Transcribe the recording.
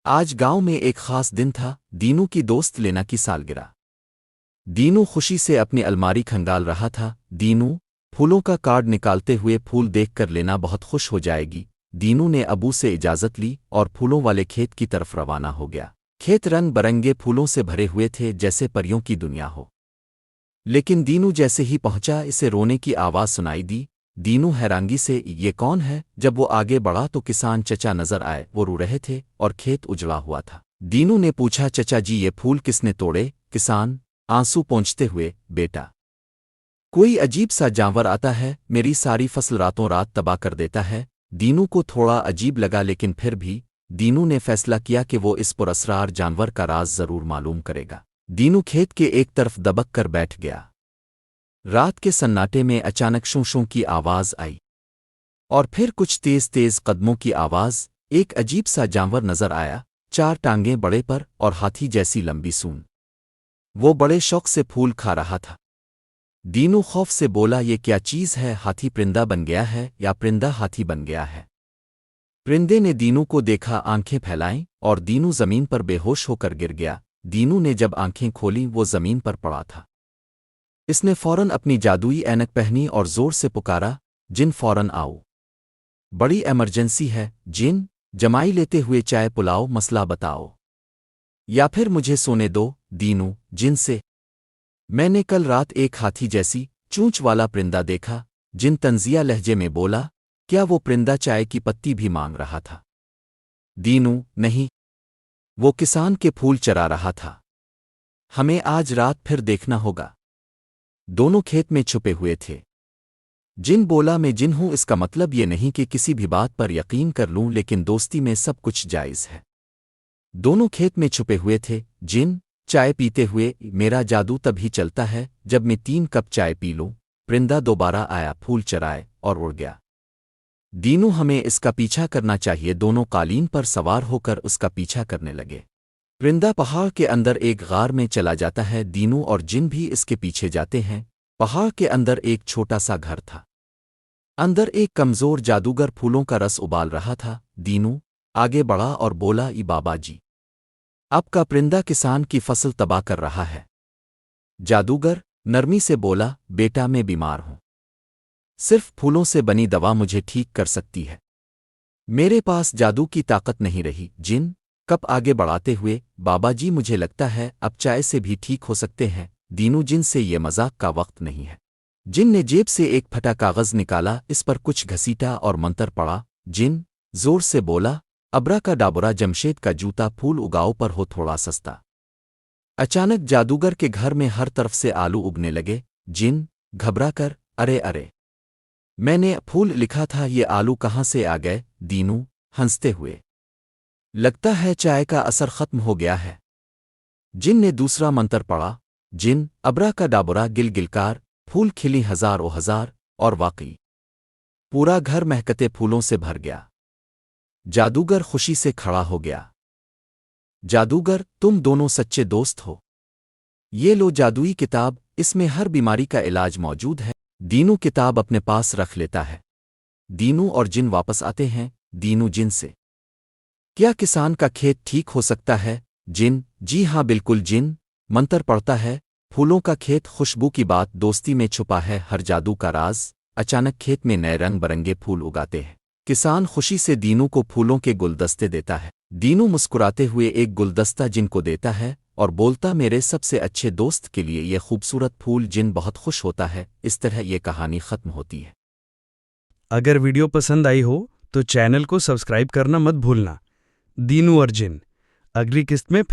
आज गांव में एक खास दिन था। दीनू की दोस्त लेना की सालगिरह। दीनू खुशी से अपनी अलमारी खंगाल रहा था। दीनू फूलों का कार्ड निकालते हुए फूल देखकर लेना बहुत खुश हो जाएगी। दीनू ने अबू से इजाज़त ली और फूलों वाले खेत की तरफ रवाना हो गया। खेत रंग बरंगे फूलों से भरे हुए थे, जैसे परियों की दुनिया हो। लेकिन दीनू जैसे ही पहुंचा, इसे रोने की आवाज़ सुनाई दी। दीनू हैरानगी से ये कौन है? जब वो आगे बढ़ा तो किसान चचा नजर आए। वो रो रहे थे और खेत उजड़ा हुआ था। दीनू ने पूछा, चचा जी ये फूल किसने तोड़े? किसान आंसू पोंछते हुए, बेटा कोई अजीब सा जानवर आता है, मेरी सारी फसल रातों रात तबाह कर देता है। दीनू को थोड़ा अजीब लगा, लेकिन फिर भी दीनू ने फैसला किया कि वो इस पुरअसरार जानवर का राज जरूर मालूम करेगा। दीनू खेत के एक तरफ दबक कर बैठ गया। रात के सन्नाटे में अचानक शूं शूं की आवाज आई और फिर कुछ तेज तेज कदमों की आवाज। एक अजीब सा जानवर नजर आया, 4 टांगें बड़े पर और हाथी जैसी लंबी सूंड। वो बड़े शौक से फूल खा रहा था। दीनू खौफ से बोला, ये क्या चीज है? हाथी परिंदा बन गया है या परिंदा हाथी बन गया है? परिंदे ने दीनू को देखा, आंखें फैलाईं और दीनू जमीन पर बेहोश होकर गिर गया। दीनू ने जब आंखें खोली, वो जमीन पर पड़ा था। इसने फौरन अपनी जादुई ऐनक पहनी और जोर से पुकारा, जिन फौरन आओ, बड़ी इमरजेंसी है। जिन जमाई लेते हुए चाय पुलाओ, मसला बताओ या फिर मुझे सोने दो। दीनू जिन से मैंने कल रात एक हाथी जैसी चूंच वाला परिंदा देखा। जिन तंजिया लहजे में बोला, क्या वो परिंदा चाय की पत्ती भी मांग रहा था? दीनू नहीं, वो किसान के फूल चरा रहा था। हमें आज रात फिर देखना होगा। दोनों खेत में छुपे हुए थे। जिन बोला, मैं जिन हूं, इसका मतलब ये नहीं कि किसी भी बात पर यकीन कर लूं, लेकिन दोस्ती में सब कुछ जायज है। दोनों खेत में छुपे हुए थे। जिन चाय पीते हुए, मेरा जादू तभी चलता है जब मैं 3 कप चाय पी लूं। परिंदा दोबारा आया, फूल चराए और उड़ गया। दीनू हमें इसका पीछा करना चाहिए। दोनों कालीन पर सवार होकर उसका पीछा करने लगे। परिंदा पहाड़ के अंदर एक गार में चला जाता है। दीनू और जिन भी इसके पीछे जाते हैं। पहाड़ के अंदर एक छोटा सा घर था। अंदर एक कमजोर जादूगर फूलों का रस उबाल रहा था। दीनू आगे बढ़ा और बोला, ई बाबा जी, आपका परिंदा किसान की फसल तबाह कर रहा है। जादूगर नरमी से बोला, बेटा मैं बीमार हूं, सिर्फ फूलों से बनी दवा मुझे ठीक कर सकती है। मेरे पास जादू की ताकत नहीं रही। जिन कप आगे बढ़ाते हुए, बाबा जी मुझे लगता है अब चाय से भी ठीक हो सकते हैं। दीनू जिन से ये मजाक का वक्त नहीं है। जिन ने जेब से एक फटा कागज निकाला, इस पर कुछ घसीटा और मंतर पड़ा। जिन जोर से बोला, अबरा का डाबरा जमशेद का जूता फूल उगाओ पर हो थोड़ा सस्ता। अचानक जादूगर के घर में हर तरफ से आलू उगने लगे। जिन घबरा कर, अरे अरे, मैंने फूल लिखा था, ये आलू कहाँ से आ गए? दीनू हंसते हुए, लगता है चाय का असर खत्म हो गया है। जिन ने दूसरा मंत्र पढ़ा। जिन अबरा का डाबरा गिल गिलकार, फूल खिली हजारों हजार, और वाकई पूरा घर महकते फूलों से भर गया। जादूगर खुशी से खड़ा हो गया। जादूगर, तुम दोनों सच्चे दोस्त हो। ये लो जादुई किताब, इसमें हर बीमारी का इलाज मौजूद है। दीनू किताब अपने पास रख लेता है। दीनू और जिन वापस आते हैं। दीनू जिन से, क्या किसान का खेत ठीक हो सकता है? जिन, जी हाँ बिल्कुल। जिन मंत्र पढ़ता है, फूलों का खेत, खुशबू की बात, दोस्ती में छुपा है हर जादू का राज। अचानक खेत में नए रंग बरंगे फूल उगाते हैं। किसान खुशी से दीनू को फूलों के गुलदस्ते देता है। दीनू मुस्कुराते हुए एक गुलदस्ता जिन को देता है और बोलता, मेरे सबसे अच्छे दोस्त के लिए ये खूबसूरत फूल। जिन बहुत खुश होता है। इस तरह ये कहानी खत्म होती है। अगर वीडियो पसंद आई हो तो चैनल को सब्सक्राइब करना मत भूलना। दीनू और जिन अगली किस्त में फिर